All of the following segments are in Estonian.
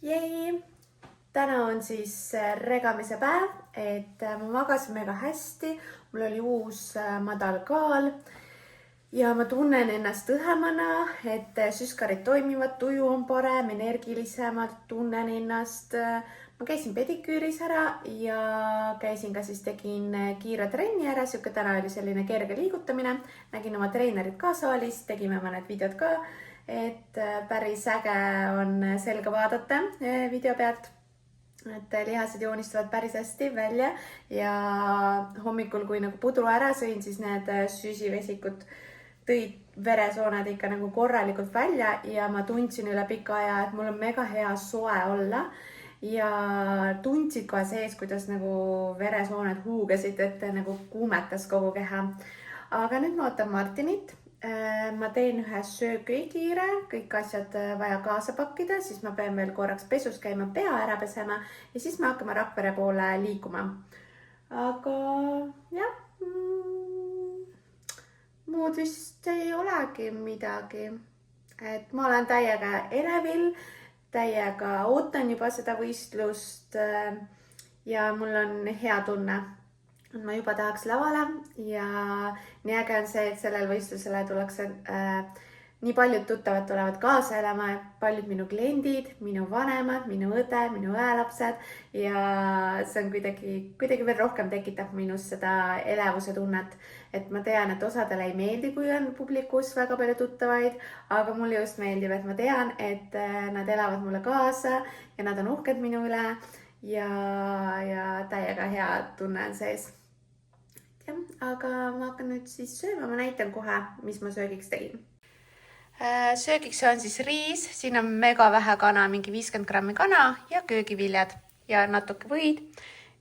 Jei! Täna on siis regamise päev, et ma magasin mega hästi, mul oli uus madal kaal ja ma tunnen ennast õhemana, et süskarid toimivad, tuju on parem, energilisemalt tunnen ennast. Ma käisin pediküüris ära ja käisin ka siis tegin kiire trenni ära, täna oli selline kerge liigutamine, nägin oma treenerit ka saalis, tegime mõned videod ka, et päris äge on selga vaadata video pealt. Et lihased joonistuvad päris hästi välja ja hommikul, kui nagu pudru ära sõin, siis need süsivesikud tõid veresooned ikka nagu korralikult välja ja ma tundsin üle pika aja, et mul on mega hea soe olla ja tundsid kohe sees, kuidas nagu veresooned huugasid, et nagu kuumetas kogu keha. Aga nüüd ma ootan Martinit. Ma teen ühe söögi kiire, kõik asjad vaja kaasa pakkida, siis ma pean veel korraks pesus käima, pea ära pesema ja siis me hakkame Rakvere poole liikuma. Aga jah, muud vist ei olegi midagi. Et ma olen täiega elevil, täiega ootan juba seda võistlust ja mul on hea tunne. Ma juba tahaks lavale ja nii äge on see, et sellel võistlusele tullakse nii paljud tuttavad tulevad kaasa elama, paljud minu kliendid, minu vanemad, minu õde, minu õelapsed ja see on kuidagi veel rohkem tekitab minus seda elevuse tunnet, et ma tean, et osadele ei meeldi, kui on publikus väga palju tuttavaid, aga mulle just meeldib, et ma tean, et nad elavad mulle kaasa ja nad on uhked minu üle ja täiega hea tunne on sees. Ja, aga ma hakkan nüüd siis sööma, ma näitan kohe, mis ma söögiks tegin. Söögiks on siis riis, siin on mega vähe kana, mingi 50 grammi kana ja köögiviljad ja natuke võid.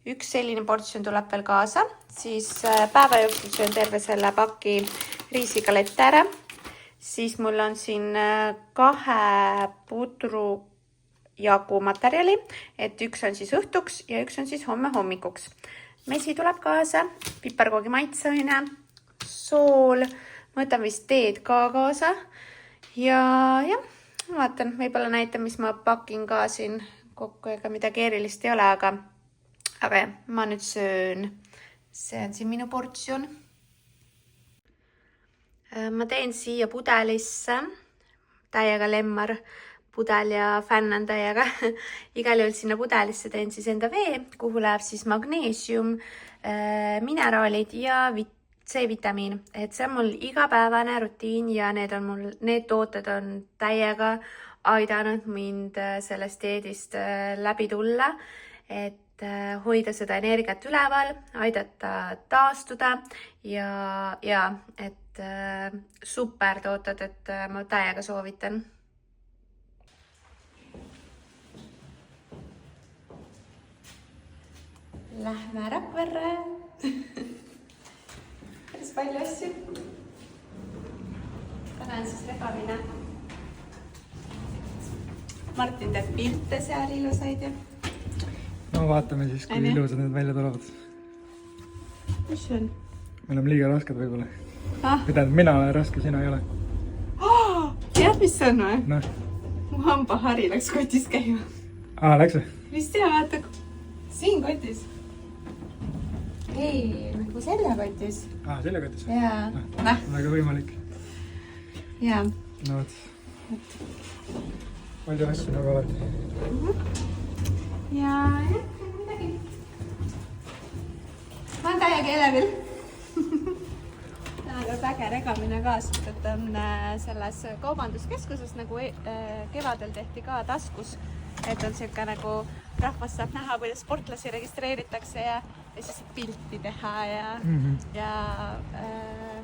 Üks selline portsjon tuleb veel kaasa, siis päeva jooksul söön terve selle paki riisigalette ära. Siis mul on siin 2 pudru jagu materjali, et üks on siis õhtuks ja üks on siis homme hommikuks. Mesi tuleb kaasa, piparkoogi maitsemine, sool, ma võtan vist teed ka kaasa ja vaatan, võib-olla näitan, mis ma pakin ka siin kokku, ega midagi erilist ei ole, aga jah, ma nüüd söön. See on siin minu portsjon. Ma teen siia pudelisse, täiega lemmar pudel ja fänn on täiega. Igal juhul sinna pudelisse teen siis enda vee, kuhu läheb siis magneesium, mineraalid ja C-vitamiin. Et see on mul igapäevane rutiin ja need tooted on täiega aidanud mind sellest dieedist läbi tulla, et hoida seda energiat üleval, aidata taastuda ja et super tooted, et ma täiega soovitan. Lähme Rakverre. Päris palju asju. Täna on siis regamine. Martin teeb pilte seal ilusaid ja... No vaatame siis, kui ilusad need välja tulevad. Mis on? Me oleme liiga rasked võib-olla. Mina olen raske, sina ei ole. Tead, mis see on või? No. Mu hambahari läks kotis käima. Läks või? Vist jah, vaata. Siin kotis. Ei, nagu seljakotis. Seljakotis? Jaa. Väga võimalik. Jaa. No võt. Palju asju nagu alati. Ja midagi. Ma olen täiega elevil. Täna ka väge regamine ka, sest et on selles kaubanduskeskuses, nagu kevadel tehti ka taskus, et on siuke nagu rahvas saab näha, kuidas sportlasi registreeritakse ja siis pilti teha ja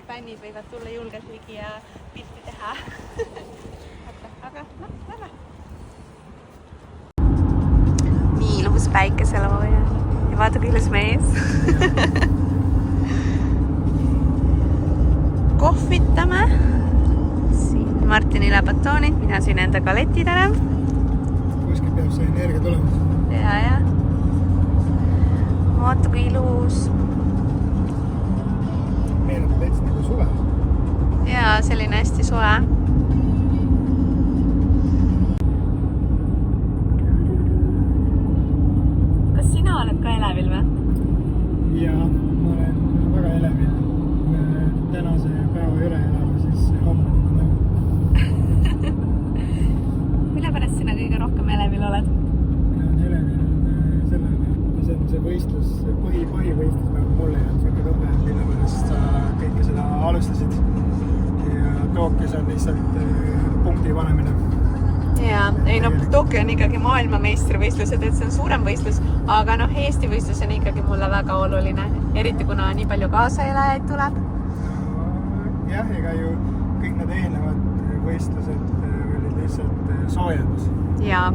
fännid võivad tulla julgelt ligi ja pilti teha. Aga lähme. Nii ilus päikeselooja ja vaata kui ilus mees. Kohvitame. Siin Martinile batoonid, mina siin enda galetid ära. Kuskil peab see energia tulema. Ja. Vaata kui ilus. Meenub täitsa nagu suve. Ja selline hästi soe. ka elevil või? ja ma olen väga elevil. Tänase päeva üle elama, siis homme on mille pärast sina kõige rohkem elevil oled? mina olen elevil sellele, see on see võistlus, põhivõistlus nagu mulle jäänud siuke tunne, mille pärast sa kõike seda alustasid. Ja Tokyos on lihtsalt punkti panemine. Jaa, ei no Tokyo on ikkagi maailmameistrivõistlused, et see on suurem võistlus, aga noh, Eesti võistlus on ikkagi mulle väga oluline, eriti kuna nii palju kaasaelajaid tuleb. Jah, ega ju kõik need eelnevad võistlused olid lihtsalt soojendus. Jaa.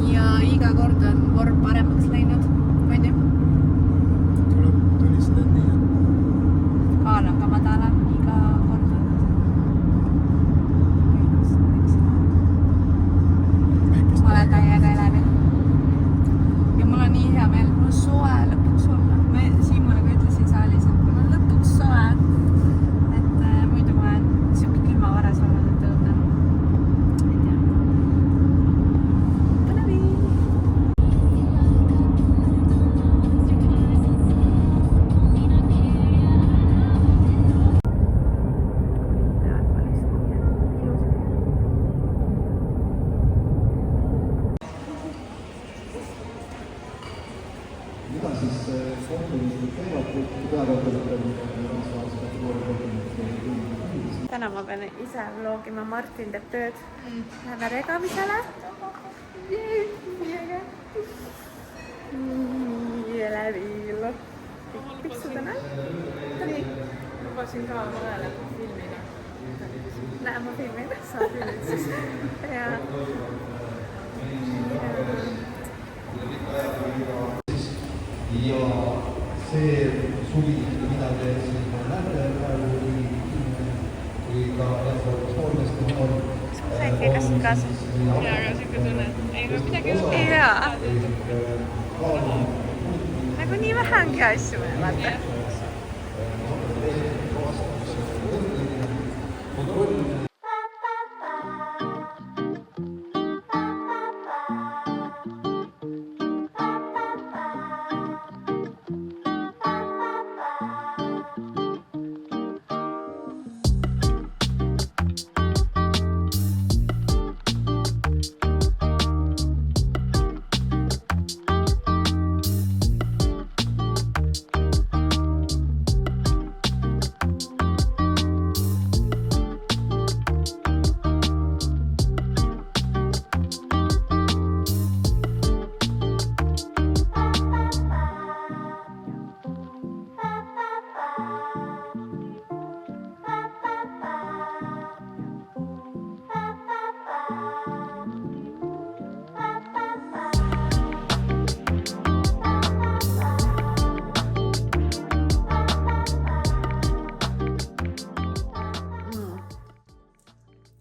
Ja iga kord on vorm paremaks läinud, on ju? Tuleb tunnistada, et nii on. Kaal on ka madalam iga kord olnud. Ma olen täiega elevil. Ja mul on nii hea meel, mul on soe lõpuks olla. Ma Siimule ka ütlesin saalis, et mul on lõpuks soe. Et muidu ma olen siuke külma varas olnud, et õudne. Ei tea. Põnevi! Mida siis kohtumised teevad, kui peakohtulikel Täna ma pean ise vlogima, Martin teeb tööd. Läheme regamisele. Nii äge. Nii elevil. Piksuda näe. Nii. Lubasin ka mõnele filmida. Lähe ma filmin. Sa filmid siis. Ja. ja see suvi, mida te siin näete praegu kui ka sooliste noor Sainki käest kaasa. Ja aga siuke tunne, et ei ole midagi Jaa. Nagu nii vähe ongi asju, vaata.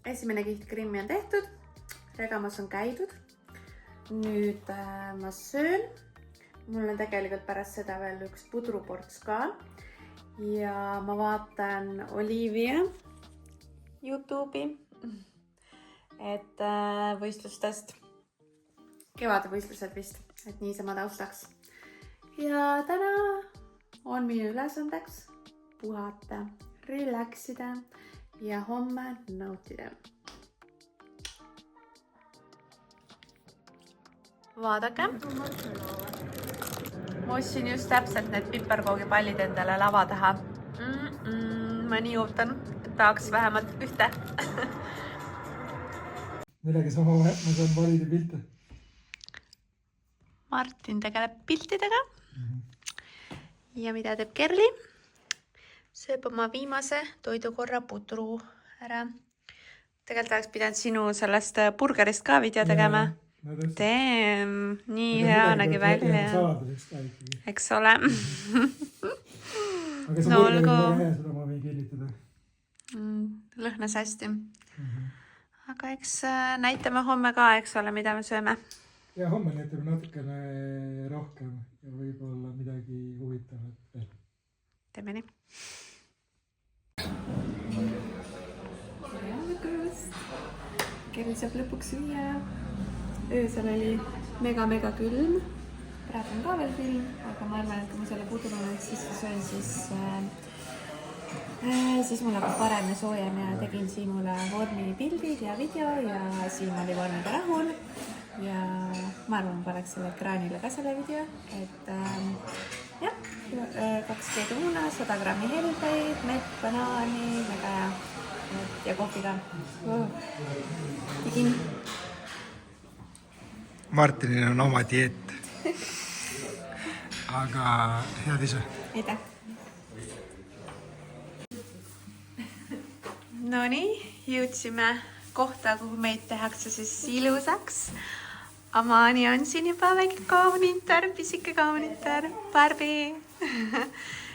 Esimene kiht Krimmi on tehtud, regamas on käidud. Nüüd ma söön. Mul on tegelikult pärast seda veel üks pudruports ka. Ja ma vaatan Olivia YouTube'i, et võistlustest, kevadevõistlused vist, et niisama taustaks. Ja täna on minu ülesandeks puhata, relaxida ja homme nautida. Vaadake. Ma ostsin just täpselt need piparkoogipallid endale lava taha. Ma nii ootan, et tahaks vähemalt ühte. Millega sama ma saan valida pilte? Martin tegeleb piltidega. Ja mida teeb Kerli? Sööb oma viimase toidukorra pudru ära. Tegelikult oleks pidanud sinu sellest burgerist ka video tegema. Damn, nii hea nägi välja. Eks ole. Aga see burger on väga hea, seda ma võin kinnitada. Lõhnas hästi. Aga eks näitame homme ka, eks ole, mida me sööme. Ja homme näitame natukene rohkem ja võib-olla midagi huvitavat veel. Teeme nii. Kerli saab lõpuks süüa. öösel oli mega külm. Praegu on ka veel külm, aga ma arvan, et kui ma selle pudrunud sisse söön, siis mul hakkab parem ja soojem ja tegin Siimule vormipildid ja video ja Siim oli vormiga rahul. Ja ma arvan, ma paneks selle ekraanile ka selle video, et jah, 2 keedu muna, 100 grammi helbeid, mett, banaani, väga hea. Ja kohvi ka. Tegin. Martinil on oma dieet. Aga head isu. Aitäh. Nonii, jõudsime kohta, kuhu meid tehakse siis ilusaks. Amani on siin juba väike kaunitar, pisike kaunitar, Barbie.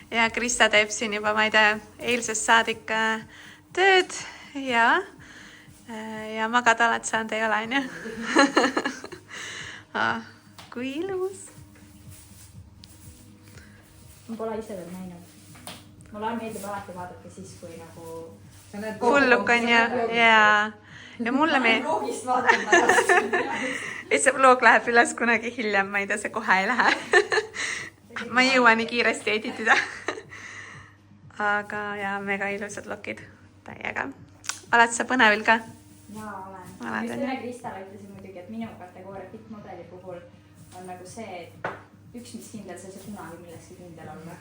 Ja Krista teeb siin juba, ma ei tea, eilsest saadik tööd ja magada oled saanud, ei ole, on ju? Kui ilus. Ma pole ise veel näinud. Mulle meeldib alati vaadata siis, kui nagu... Hulluk on ja mulle Vlogist vaatan pärast. see vlog läheb üles kunagi hiljem, ma ei tea, see kohe ei lähe. Ma ei jõua nii kiiresti editida. Aga ja mega ilusad lokid täiega. Oled sa põnevil ka? Jaa, olen. Just üle Kristale ütlesin muidugi, et minu kategooria fittmodeli puhul on nagu see, et üks mis kindel, see kunagi millekski kindel olla.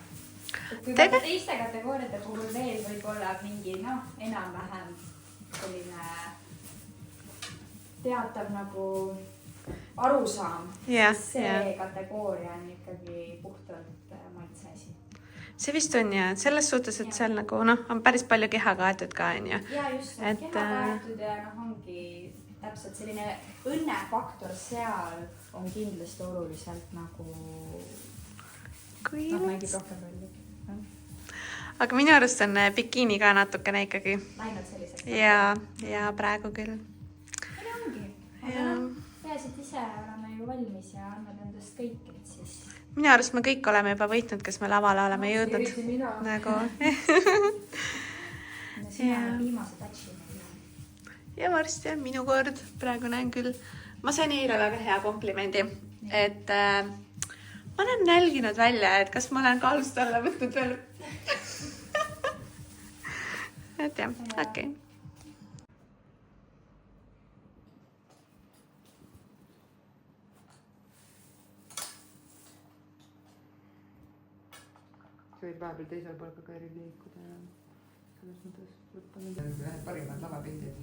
Kui ka teiste kategooriate puhul veel võib olla mingi, enam-vähem selline teatav nagu arusaam. See kategooria on ikkagi puhtalt maitse asi. See vist on ja selles suhtes, et seal nagu on päris palju keha kaetud ka, on ju? Ja just, keha kaetud ja ongi täpselt selline õnnefaktor seal on kindlasti oluliselt nagu mängib rohkem rolli. Aga minu arust on bikiini ka natukene ikkagi. Läinud selliseks. Ja praegu küll. Ja ongi. Aga peasid ise oleme ju valmis ja annad endast kõik, et siis... Minu arust me kõik oleme juba võitnud, kes me lavale oleme jõudnud. Nagu... Sina on viimase tatši. Ja varsti on minu kord. Praegu näen küll. Ma sain eile väga hea komplimendi, et ma olen nälginud välja, et kas ma olen kaalust alla võtnud veel. Et jah, okei. sa võid vahepeal teisel pool ka kõril liikuda ja selles mõttes võtta need parimad lavapildid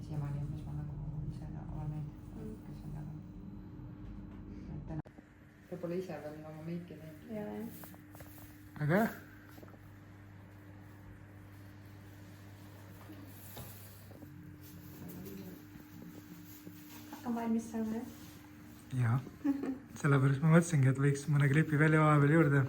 siiamaani, mis ma nagu ise olen näinud, kes on nagu ta pole ise veel oma meiki näinud. Aga jah? Hakkan valmis saama, jah? Jaa. Sellepärast ma mõtlesingi, et võiks mõne klipi välja vahepeal juurde.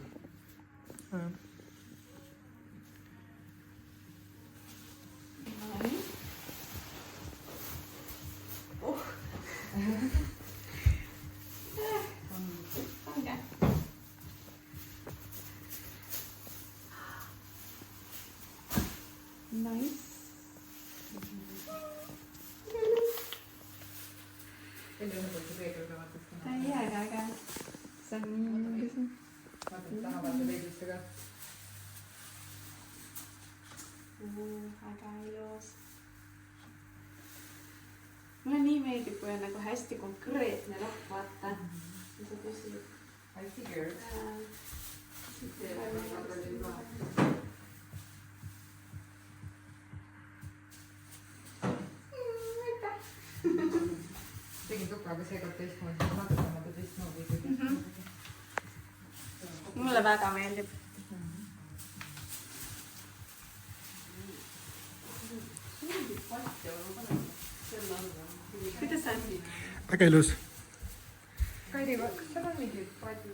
Nice. Enne õnnepõldu peegliga vaataks ka. Aga see on nii... Vaatad taha, vaatad peeglisse ka. Väga ilus. Mulle nii meeldib, kui on nagu hästi konkreetne lahk, vaata. Ja sa püsid. I figured. Tegin tupraga seekord teistmoodi, natukene teistmoodi ikkagi. Mulle väga meeldib. Kuidas on? Väga ilus. Kairi, kas seal on mingi padi?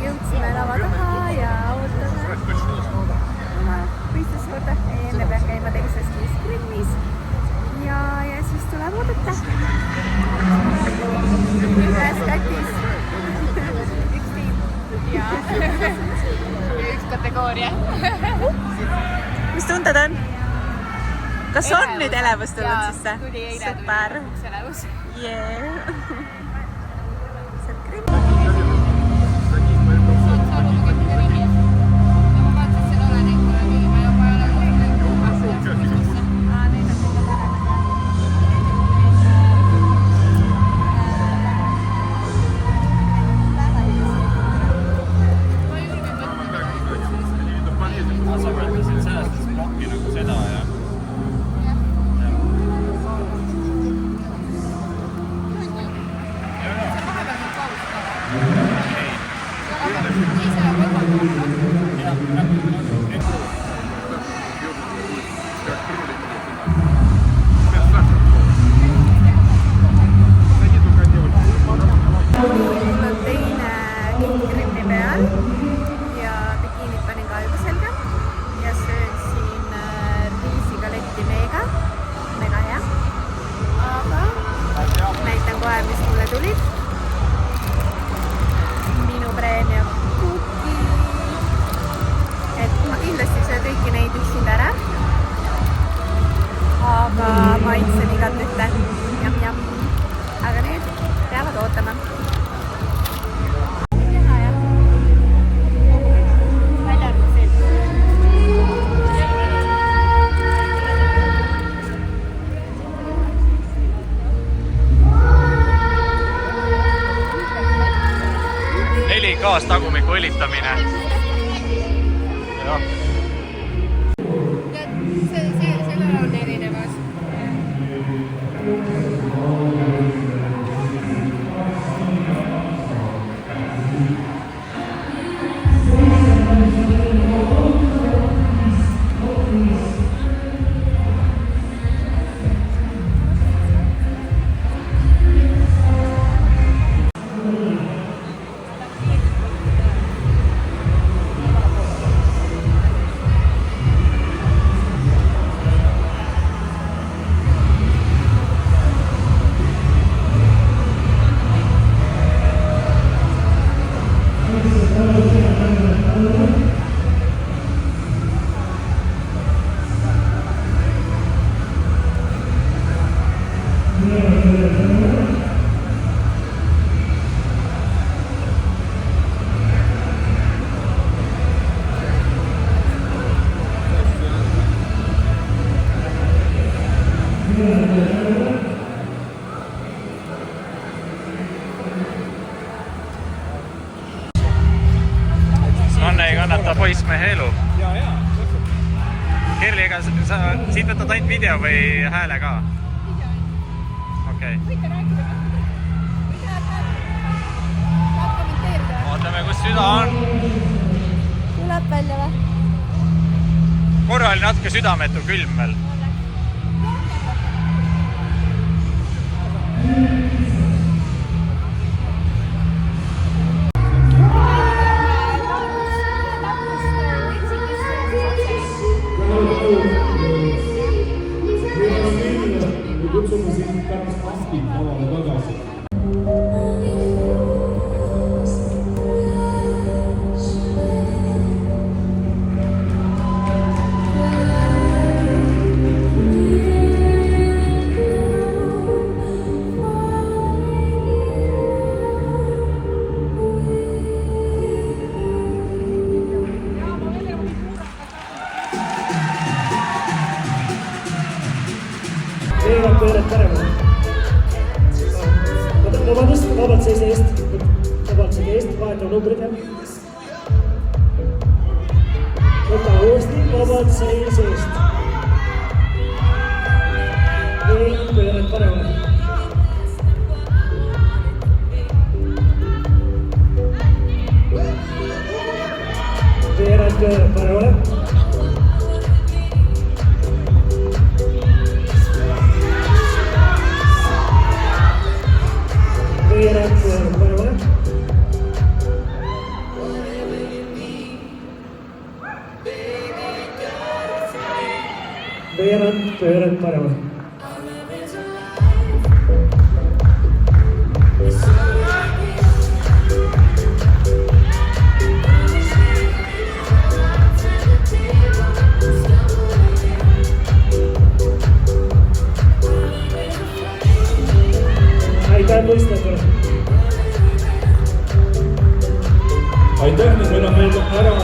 Jõudsime lava taha ja ootame kategooria. Mis tunded on? Kas on nüüd elevus tulnud sisse? Tuli eile. Super. Üks elevus. Yeah. Maitsen igat ühte. Jam. Aga nüüd peavad ootama. Gaas tagumiku õlitamine. Sellel on erinevas. Anne ei kannata poissmehe elu. Kerli, ega sa siit võtad ainult video või hääle ka? Okei. Võite rääkida ka. Võite saab kommenteerida. Ootame, kus süda on. Tuleb välja või? Korra oli natuke südametu külm veel. Kutsume sind pärast maskid lavale tagasi. Veerand pööret paremale. Vabandust, vabalt seis eest. Vabalt seis eest, vahetame numbrid. Võta uuesti, vabalt seis eest. Veerand pööret paremale. Veerand pööret paremale. Veerand pöörad paremale.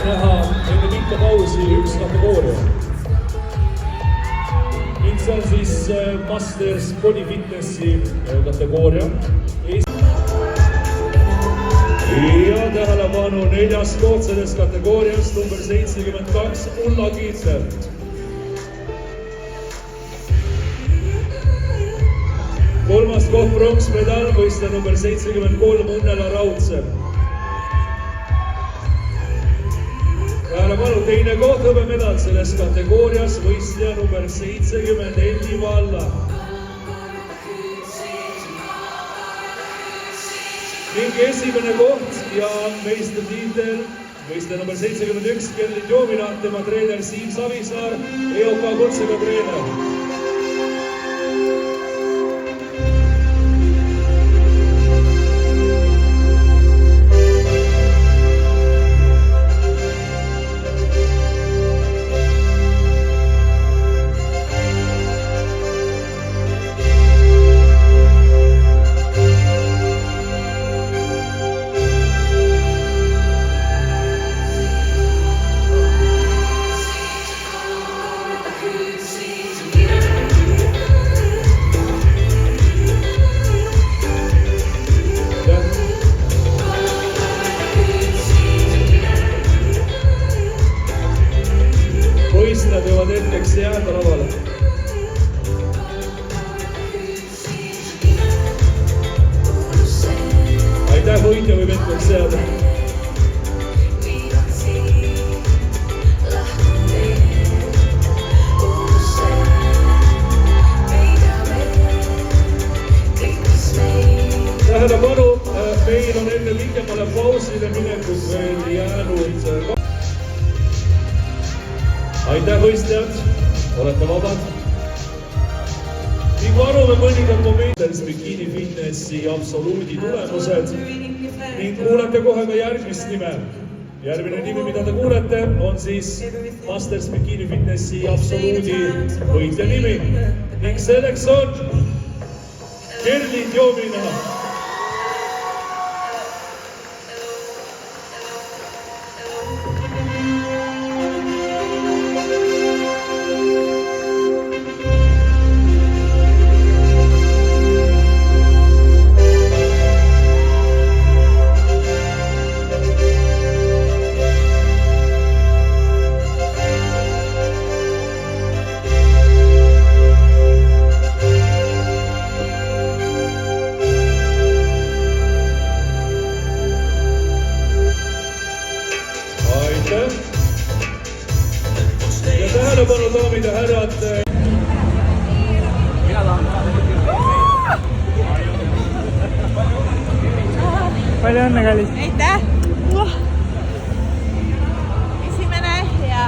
näha enne pikka pausi üks kategooria. Ning see on siis Masters Body Fitnessi kategooria. Ja tähelepanu 4. koht selles kategoorias number 72 Ulla Kiitler. Kolmas koht pronksmedal võistleja number 73 Õnnela Raudsepp. Tähelepanu teine koht hõbemedal selles kategoorias võistleja number 70 Elli Valla. Ning esimene koht ja meistritiitel võistleja number 71 Kerli Tjoomina, tema treener Siim Savisaar, EOK kutsega treener. Võistlejad võivad hetkeks jääda lavale. Aitäh, võitja võib hetkeks jääda. Tähelepanu, meil on enne pikemale pausile minekut veel jäänud. Aitäh võistlejad, olete vabad. Ning varume mõningad momendis Bikini Fitnessi absoluudi tulemused ning kuulete kohe ka järgmist nime. Järgmine nimi, mida te kuulete, on siis Masters Bikini Fitnessi absoluudi võitja nimi. Ning selleks on Kerli Tjoomina. Ja tähelepanu, daamid ja härrad. Palju õnne, kallis! Aitäh! Esimene ja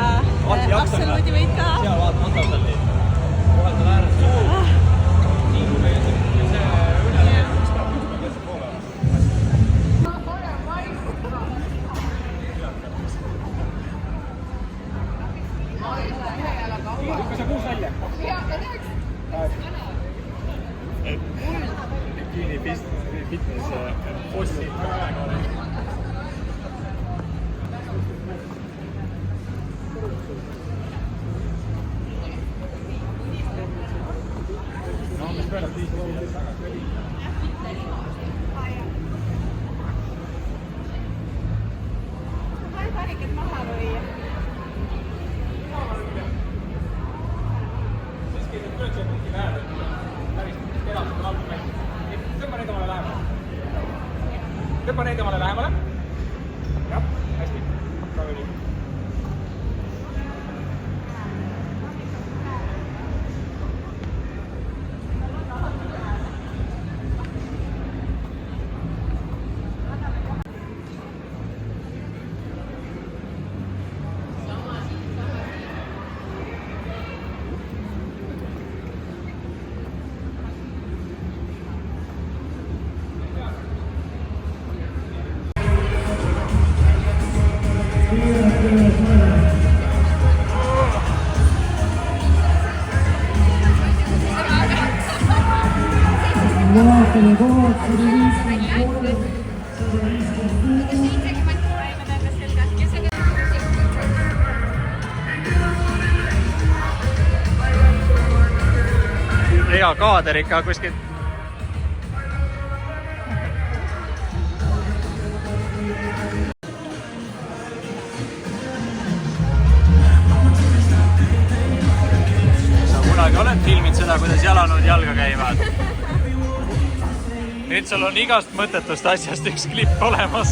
absoluudi võit ka. Bikini Fitness Fossi. No, mis peale Paniket maha lüüa. Tõmba neid omale lähemale. Jah, hästi. Praegu nii. hea kaader ikka kuskil. Sa kunagi oled filmid seda, kuidas jalanõud jalga käivad? Nüüd sul on igast mõttetust asjast üks klipp olemas.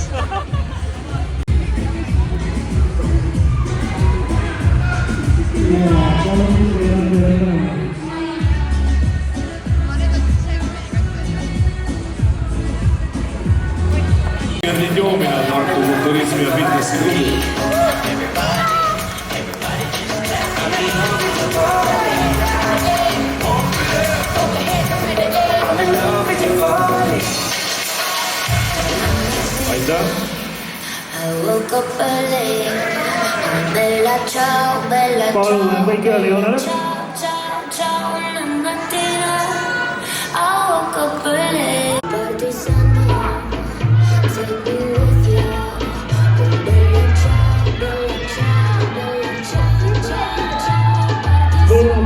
Nüüd joomine on Tartu Turismi ja Fitnessi klubi. Aitäh! Palun kõik ühele joonele.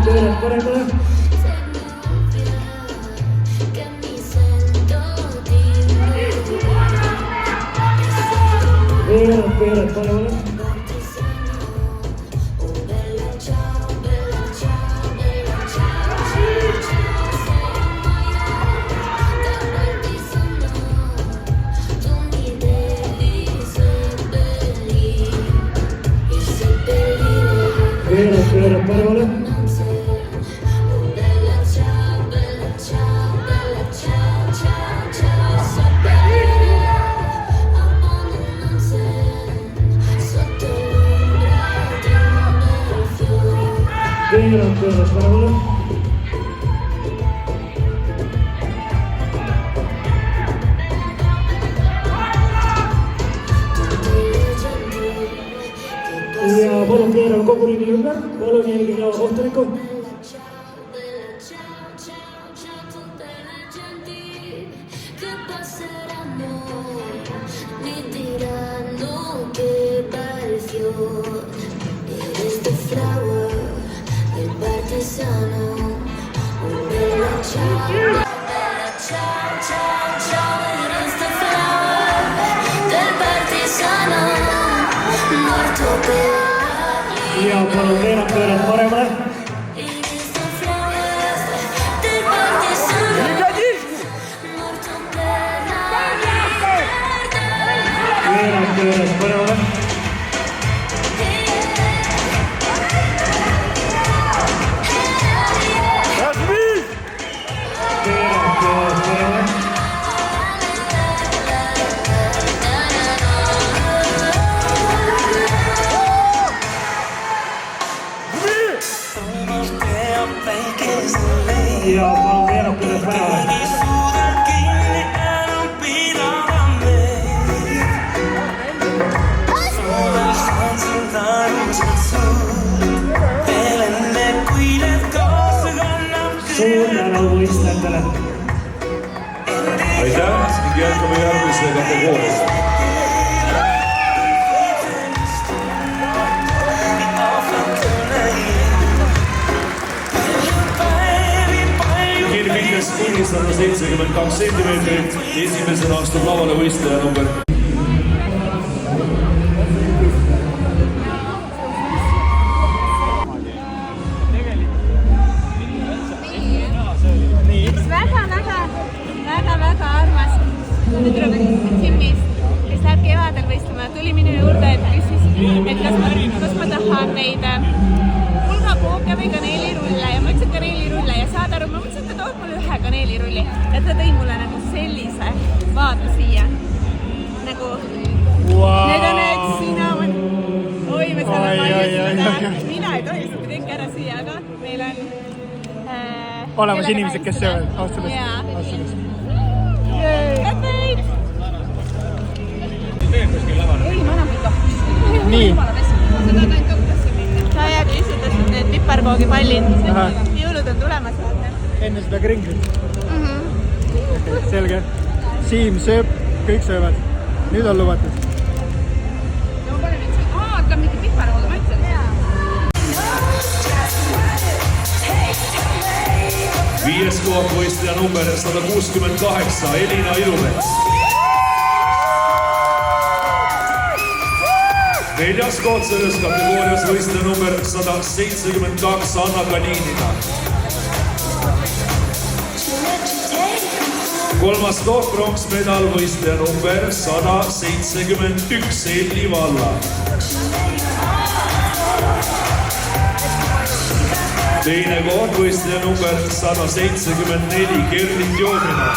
Pöörad paremale. Pöörad paremale. Pöörad paremale. Pöörad paremale. Ja palun keerame kogu ringi ümber. Palun jälgige kohtunikku. Ja palun veerand pöörad paremale. Veerand pöörad paremale. Ja palun veerand pöörad paremale. Suur tänu võistlejatele. Aitäh ning jätkame järgmise kategooriaga. Fitness kuni 172 sentimeetrit. Esimesena astub lavale võistleja number. Väga armas tüdruk Timmis, kes läheb kevadel võistlema, tuli minu juurde, et küsis, et kas ma tahan neid pulgakooke või kaneelirulle ja ma ütlesin kaneelirulle ja saad aru, ma mõtlesin, et ta tood mulle ühe kaneelirulli ja ta tõi mulle nagu sellise vaata siia nagu need on need sina oi, me saame valjutada, mina ei tohi seda kõike ära süüa, aga meil on olemas inimesed, kes söövad aastast. Ei, ma enam ei kahtis. Nii. Sa jäägi isutasid need piparkoogipallid. Jõulud on tulemas, vaata. Enne seda kringlit. Selge. Siim sööb, kõik söövad. Nüüd on lubatud. Ma panen nüüd siin. Aga mingi piparkoogi, ma ütlen. Viies võistleja number 168 Elina Ilumets. Neljas koht selles kategoorias võistleja number 172 Anna Kaninina. Kolmas koht pronksmedal võistleja number 171 Elli Valla. Teine koht võistleja number 174 Gerrit Joomina.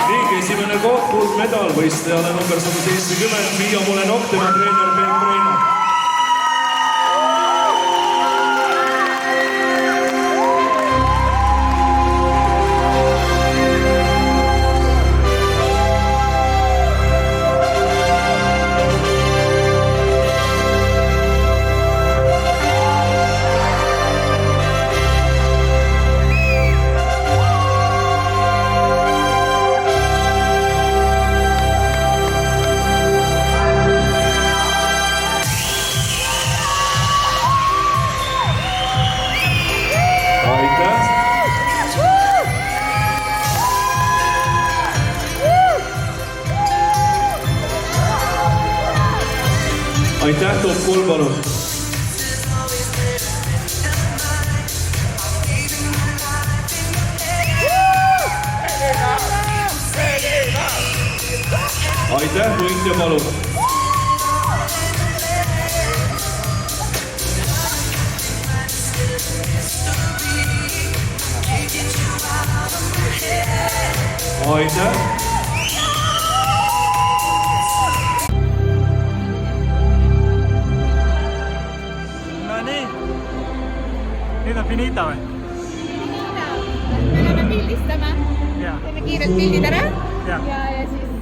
Ning esimene koht kuldmedal võistlejale number 170 Miia Mulenok, tema treener Peep Reina. Aitäh, top 3 palun. Aitäh, võitja palun. Aitäh. Nüüd on finita või? Me läheme pildistama. Teeme kiirelt pildid ära. Ja siis...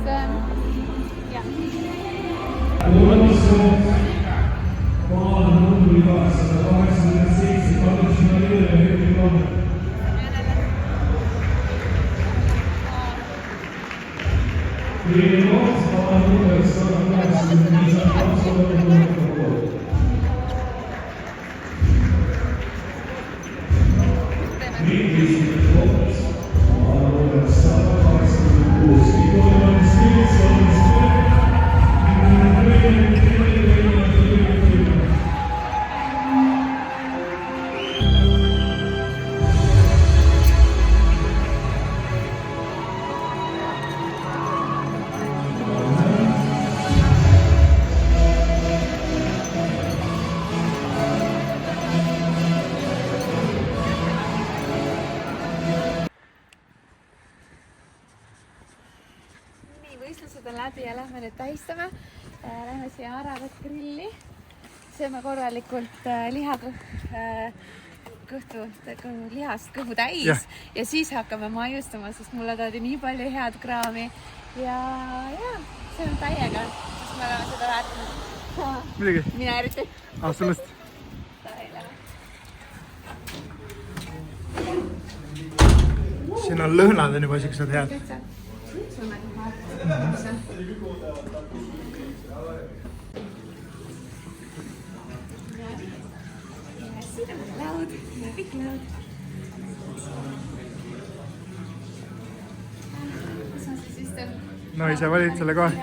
võistlused on läbi ja lähme nüüd tähistama. Lähme siia Aravat grilli. Sööme korralikult lihast kõhu täis ja siis hakkame maiustama, sest mulle toodi nii palju head kraami. Ja see on täiega, sest me oleme seda väärtanud. Midagi? Mina eriti. Sellest. Siin on lõhnad on juba siuksed head. Laud, pikk laud. Kus on siis istun? No ise valid selle kohe.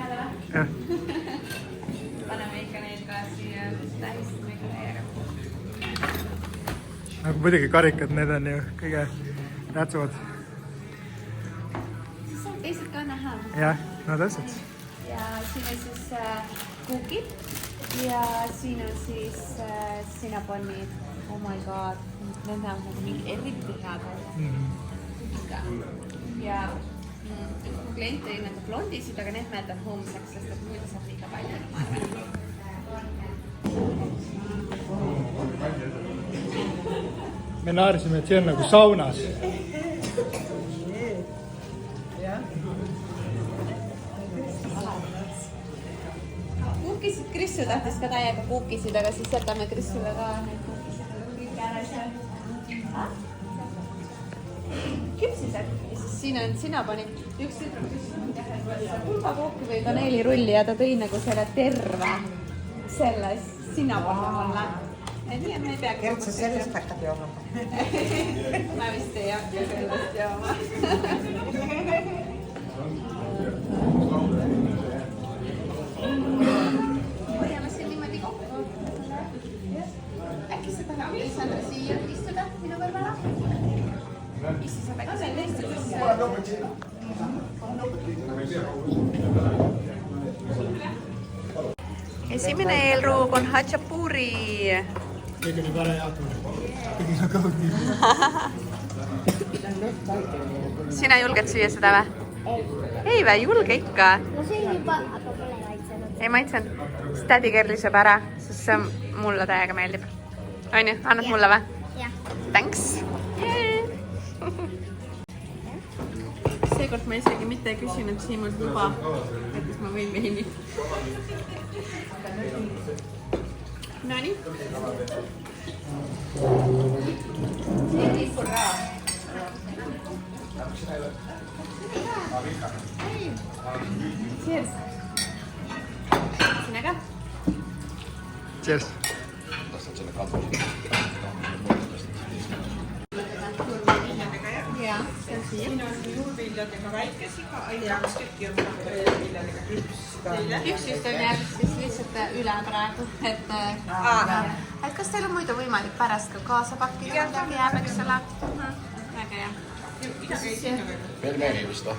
Paneme ikka neid ka siia tähistame ikka meiega. Aga muidugi karikad, need on ju kõige tähtsavad. Siis on teised ka näha. Jah, no täpselt. Ja siin on siis kuukid ja siin on siis sinaponnid. Oh my god, need näevad nagu mingi eriti head välja. Ja mu klient tõi nagu blondisid, aga need ma jätan homseks, sest et muidu saab liiga palju. Me naarisime, et see on nagu saunas. Kuukisid, Krissu tahtis ka täiega kuukisid, aga siis jätame Krissule ka neid kuukisid. Küpsised ja siis siin on sinapanid. Üks pulgakuuki või kaneelirulli ja ta tõi nagu selle terve selle sinapanna mulle. nii et me ei pea Gert, sa sellest hakkad jooma. ma vist ei hakka sellest jooma. hoiame siin niimoodi kokku. Äkki sa tahad Liisandra siia istuda minu kõrvale? Issi saab äkki selle istuda? Esimene eelruug on Hatšapuri. Kõige nüüd ära jaotada. Kõige nüüd kõhud nii. Sina julged süüa seda või? Ei või, julge ikka. No see juba, aga pole maitsenud. Ei maitsenud. Siis tädi Kerli sööb ära, sest see mulle täiega meeldib. On ju, annad mulle või? Jah. Thanks. Seekord ma isegi mitte ei küsinud Siimult luba, et kas ma võin veini. Nonii. Cheers. Sina ka? Cheers. Jaa, see on siia. Siin on juurviljadega väikesega ja 2 tükki on juurviljadega küpsta. Üks just on jäänud siis lihtsalt üle praegu, et kas teil on muidu võimalik pärast ka kaasa pakkida midagi jääb, eks ole? Väga hea. Pelmeeni vist või?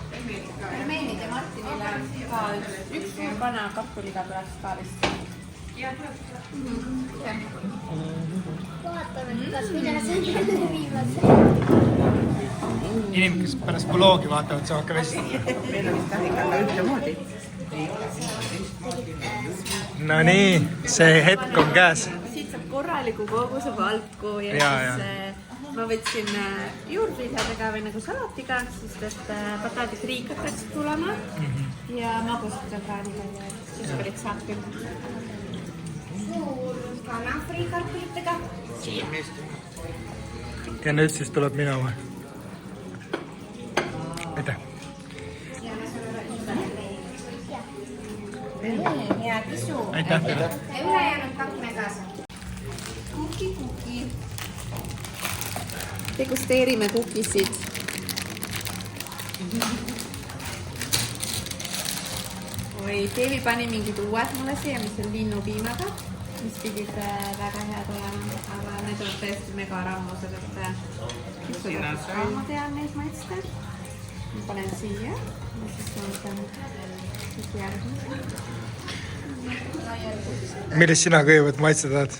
Pelmeenid ja Martinile ka üks suur vana kapuliga tuleks ka vist. Vaatame, kas mida see viimase. Inimesed, kes pärast bloogi vaatavad, saavad ka vesti. Meil on vist ikka ühtemoodi. No nii, see hetk on käes. Siit saab korraliku koguse valku ja siis ma võtsin juurviljadega või nagu salatiga, sest et bataadifriikad peaks tulema ja magusad on ka nii palju, et siis olid saab küll. Kanafriikartulitega. Ja nüüd siis tuleb minu või? Aitäh. Hea kisu. Aitäh. Ja ülejäänud pakkime kaasa. Kuki. Degusteerime kukisid. Oi, Deevi pani mingid uued mulle siia, mis on linnupiimaga, mis pidid väga head olema, aga need on tõesti mega rammused, et ma tean neid maitsta. Ma panen siia ja siis ootan järgmine. Millest sina kõigepealt maitse tahad?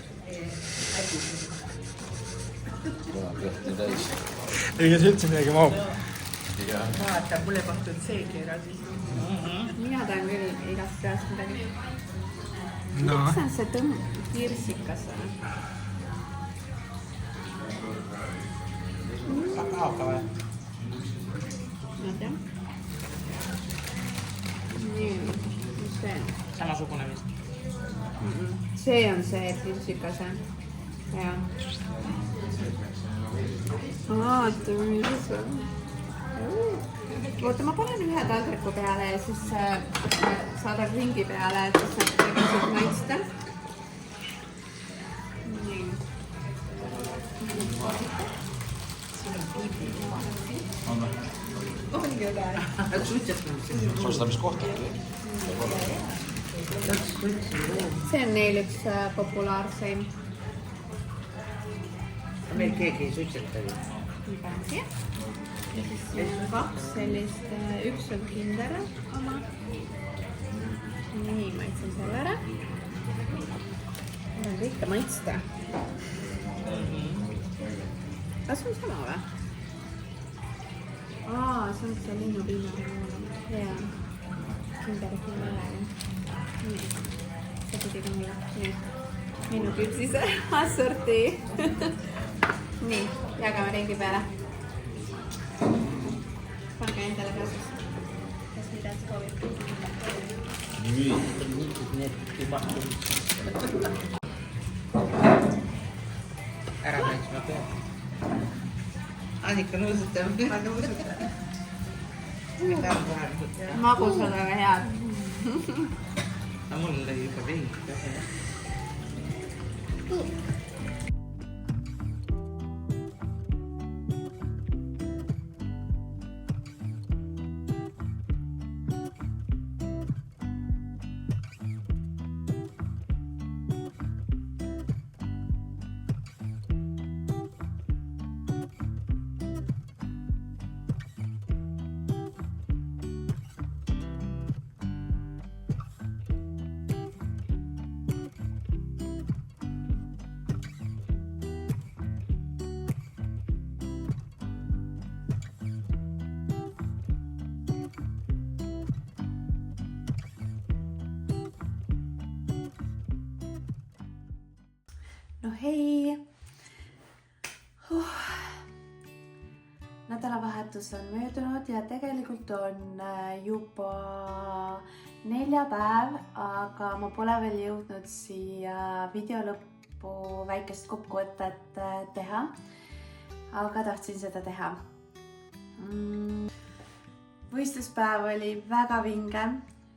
Ega see üldse midagi mahub? Vaata, mulle paktud seegi ära siis. Mina tahan küll igast peast midagi. No. Miks on see kirsikas? Kakaoga või? Ma tean. Nii, mis see on? Samasugune vist. See on see kirsikas, jah. Oota, mis on? Oota, ma panen ühe taldriku peale ja siis saadan ringi peale, et siis saab tegelikult maitsta. Nii. Ongi üle. Sul seda mis kohta? See on neil üks populaarseim. Meil keegi ei suitseta ju. Ja siis siin on 2 sellist, üks on Kinder oma. Nii, maitsen selle ära. Ma võin kõike maitsta. Kas on sama või? See on see linnupiima. Hea. Kinder Kinder. Nii. See pidi ka mulle. Nii. Minu küpsise assorti. Nii, jagame ringi peale. Pange endale ka siis. Kas mida soovib? Ära maitsma peab. Annika nuusutab. Ma nuusutan. Mida on kohe? Magusad, aga head. Mul oli juba veidi ka hea. no hei. Nädalavahetus on möödunud ja tegelikult on juba neljapäev, aga ma pole veel jõudnud siia video lõppu väikest kokkuvõtet teha. Aga tahtsin seda teha. Võistluspäev oli väga vinge.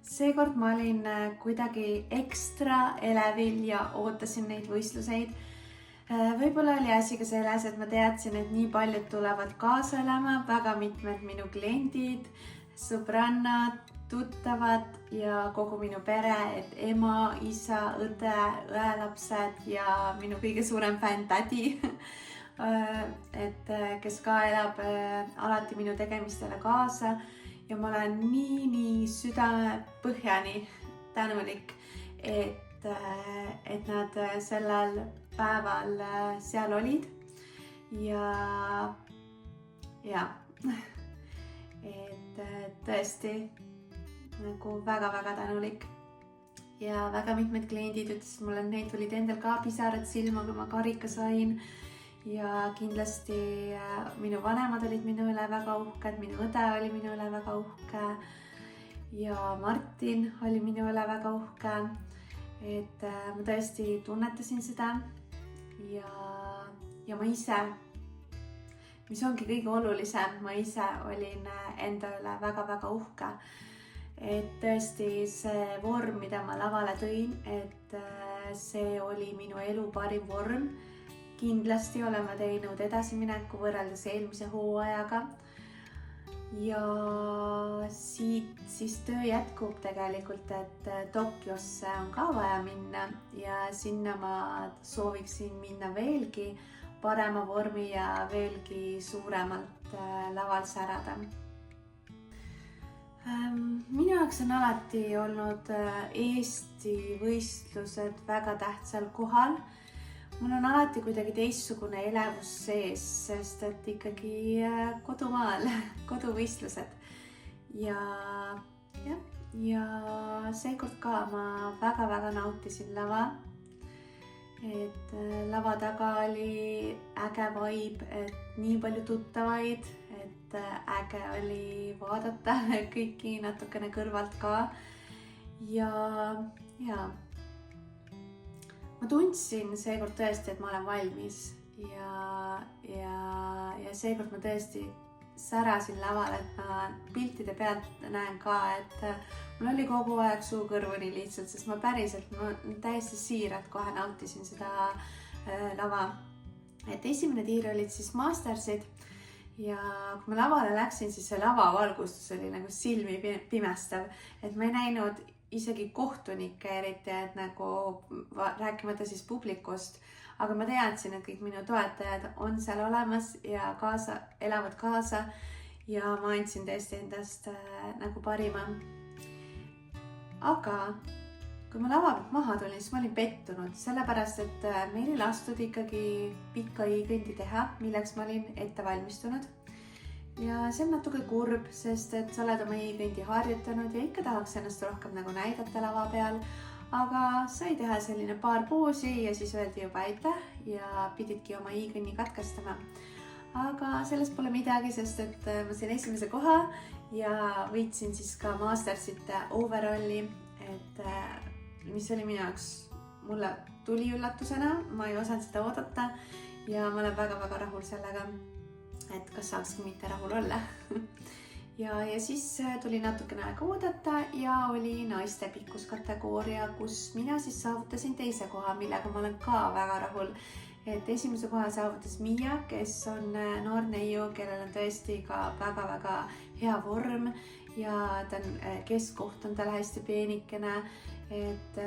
Seekord ma olin kuidagi ekstra elevil ja ootasin neid võistluseid. Võib-olla oli asi ka selles, et ma teadsin, et nii paljud tulevad kaasa elama, väga mitmed minu kliendid, sõbrannad, tuttavad ja kogu minu pere, et ema, isa, õde, õelapsed ja minu kõige suurem fänn tädi, et kes ka elab alati minu tegemistele kaasa ja ma olen nii südamepõhjani tänulik, et nad sellel päeval seal olid ja et tõesti nagu väga tänulik ja väga mitmed kliendid ütlesid mulle, et neid tulid endal ka pisarad silma, kui ma karika sain ja kindlasti minu vanemad olid minu üle väga uhked, minu õde oli minu üle väga uhke ja Martin oli minu üle väga uhke, et ma tõesti tunnetasin seda ja ma ise, mis ongi kõige olulisem, ma ise olin enda üle väga uhke, et tõesti see vorm, mida ma lavale tõin, et see oli minu elu parim vorm. Kindlasti olen ma teinud edasimineku võrreldes eelmise hooajaga ja siit siis töö jätkub tegelikult, et Tokyosse on ka vaja minna ja sinna ma sooviksin minna veelgi parema vormi ja veelgi suuremalt laval särada. Minu jaoks on alati olnud Eesti võistlused väga tähtsal kohal. Mul on alati kuidagi teistsugune elevus sees, sest et ikkagi kodumaal, koduvõistlused ja seekord ka ma väga nautisin lava, et lava taga oli äge vibe, et nii palju tuttavaid, et äge oli vaadata kõiki natukene kõrvalt ka ja ma tundsin seekord tõesti, et ma olen valmis ja seekord ma tõesti särasin laval, et ma piltide pealt näen ka, et mul oli kogu aeg suu kõrvuni lihtsalt, sest ma päriselt, ma täiesti siiralt kohe nautisin seda lava. Et esimene tiir olid siis Mastersid ja kui ma lavale läksin, siis see lavavalgustus oli nagu silmi pimestav, et ma ei näinud isegi kohtunikke eriti, et nagu rääkimata siis publikust, aga ma teadsin, et kõik minu toetajad on seal olemas ja elavad kaasa ja ma andsin tõesti endast nagu parima. Aga kui ma lava pealt maha tulin, siis ma olin pettunud, sellepärast et meil ei lastud ikkagi pikka i-kõndi teha, milleks ma olin ette valmistunud. Ja see on natuke kurb, sest et sa oled oma i-kõndi harjutanud ja ikka tahaks ennast rohkem nagu näidata lava peal, aga sai teha selline paar poosi ja siis öeldi juba aitäh ja pididki oma i-kõnni katkestama. Aga sellest pole midagi, sest et ma sain esimese koha ja võitsin siis ka Mastersite overalli, et mis oli minu jaoks, mulle tuli üllatusena, ma ei osanud seda oodata ja ma olen väga rahul sellega, et kas saakski mitte rahul olla. ja siis tuli natukene aega oodata ja oli naiste pikkuskategooria, kus mina siis saavutasin teise koha, millega ma olen ka väga rahul. Et esimese koha saavutas Miia, kes on noor neiu, kellel on tõesti ka väga hea vorm ja keskkoht on tal hästi peenikene, et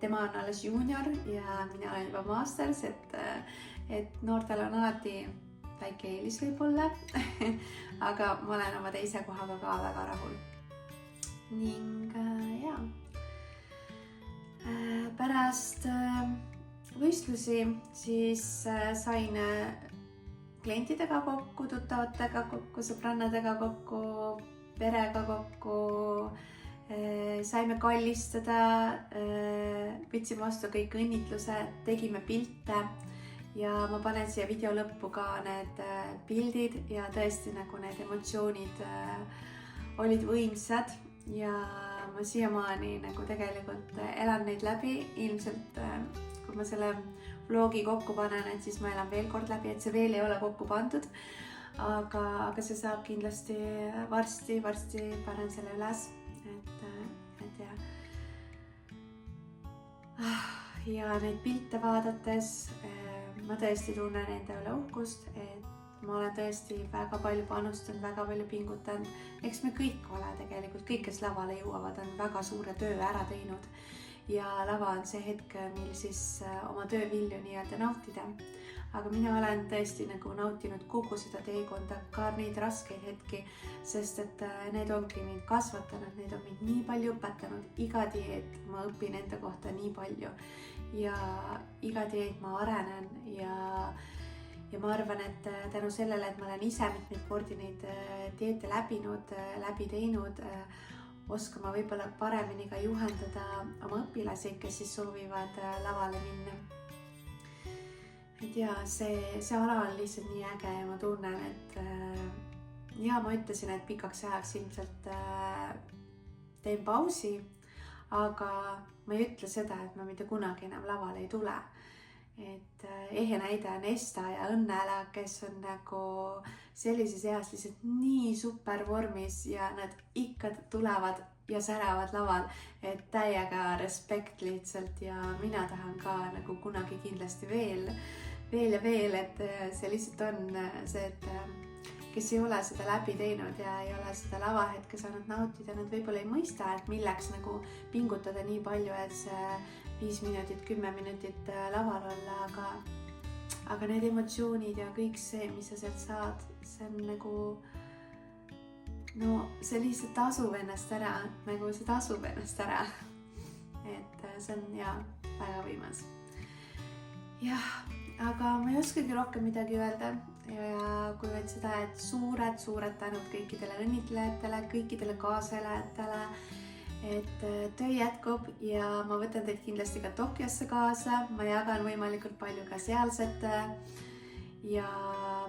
tema on alles juunior ja mina olen juba Masters, et noortel on alati väike eelis võib-olla, aga ma olen oma teise kohaga ka väga rahul. Ning pärast võistlusi siis sain klientidega kokku, tuttavatega kokku, sõbrannadega kokku, perega kokku, saime kallistada, võtsime vastu kõik õnnitlused, tegime pilte ja ma panen siia video lõppu ka need pildid ja tõesti nagu need emotsioonid olid võimsad ja ma siiamaani nagu tegelikult elan neid läbi. Ilmselt kui ma selle vlogi kokku panen, et siis ma elan veel kord läbi, et see veel ei ole kokku pandud. Aga see saab kindlasti varsti panen selle üles. Et ja neid pilte vaadates ma tõesti tunnen enda üle uhkust, et ma olen tõesti väga palju panustanud, väga palju pingutanud. Eks me kõik ole tegelikult, kõik, kes lavale jõuavad, on väga suure töö ära teinud. Ja lava on see hetk, mil siis oma töövilju nii-öelda nautida. Aga mina olen tõesti nagu nautinud kogu seda teekonda, ka neid raskeid hetki, sest et need ongi mind kasvatanud, need on mind nii palju õpetanud. Iga dieet ma õpin enda kohta nii palju ja iga dieet ma arenen ja ma arvan, et tänu sellele, et ma olen ise mitmeid kordi neid dieete läbi teinud, oskan ma võib-olla paremini ka juhendada oma õpilasi, kes siis soovivad lavale minna. Et ja see ala on lihtsalt nii äge ja ma tunnen, et ja ma ütlesin, et pikaks ajaks ilmselt teen pausi, aga ma ei ütle seda, et ma mitte kunagi enam lavale ei tule. Et ehe näide on Esta ja Õnnela, kes on nagu sellises eas lihtsalt nii super vormis ja nad ikka tulevad ja säravad laval, et täiega respekt lihtsalt ja mina tahan ka nagu kunagi kindlasti veel, et see lihtsalt on see, et kes ei ole seda läbi teinud ja ei ole seda lavahetke saanud nautida, nad võib-olla ei mõista, et milleks nagu pingutada nii palju, et see 5 minutit, 10 minutit laval olla, aga need emotsioonid ja kõik see, mis sa sealt saad, see on nagu no see lihtsalt tasub ennast ära, nagu see tasub ennast ära. Et see on ja väga võimas. Jah, aga ma ei oskagi rohkem midagi öelda ja kui vaid seda, et suured tänud kõikidele õnnitlejatele, kõikidele kaasaelajatele, et töö jätkub ja ma võtan teid kindlasti ka Tokyosse kaasa, ma jagan võimalikult palju ka sealset ja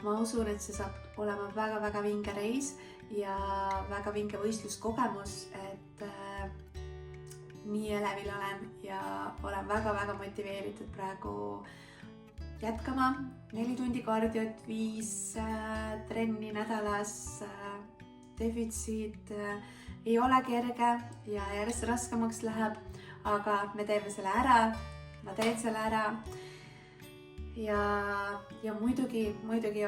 ma usun, et see saab olema väga-väga vinge reis ja väga vinge võistluskogemus, et nii elevil olen ja olen väga-väga motiveeritud praegu jätkama 4 tundi kardiot, 5 trenni nädalas, defitsiit ei ole kerge ja järjest raskemaks läheb, aga me teeme selle ära, ma teen selle ära. Ja muidugi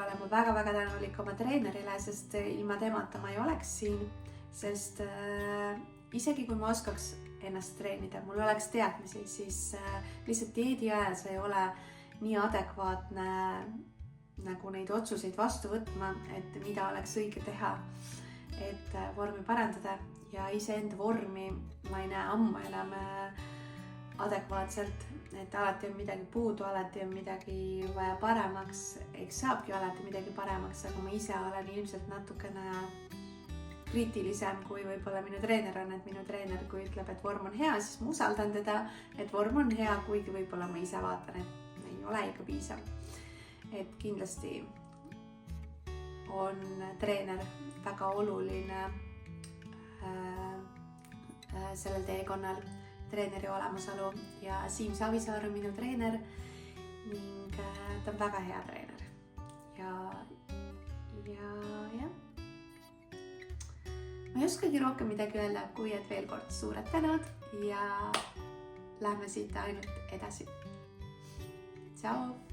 olen ma väga-väga tänulik oma treenerile, sest ilma temata ma ei oleks siin, sest isegi kui ma oskaks ennast treenida, mul oleks teadmisi, siis lihtsalt dieedi ajal see ei ole nii adekvaatne nagu neid otsuseid vastu võtma, et mida oleks õige teha, et vormi parandada ja iseenda vormi ma ei näe ammu enam adekvaatselt, et alati on midagi puudu, alati on midagi vaja paremaks, eks saabki alati midagi paremaks, aga ma ise olen ilmselt natukene kriitilisem kui võib-olla minu treener on, et minu treener, kui ütleb, et vorm on hea, siis ma usaldan teda, et vorm on hea, kuigi võib-olla ma ise vaatan, et ei ole ikka piisav. Et kindlasti on treener väga oluline sellel teekonnal, treeneri olemasolu ja Siim Savisaar on minu treener ning ta on väga hea treener ja ma ei oskagi rohkem midagi öelda, kui et veel kord suured tänud ja lähme siit ainult edasi. Tšau!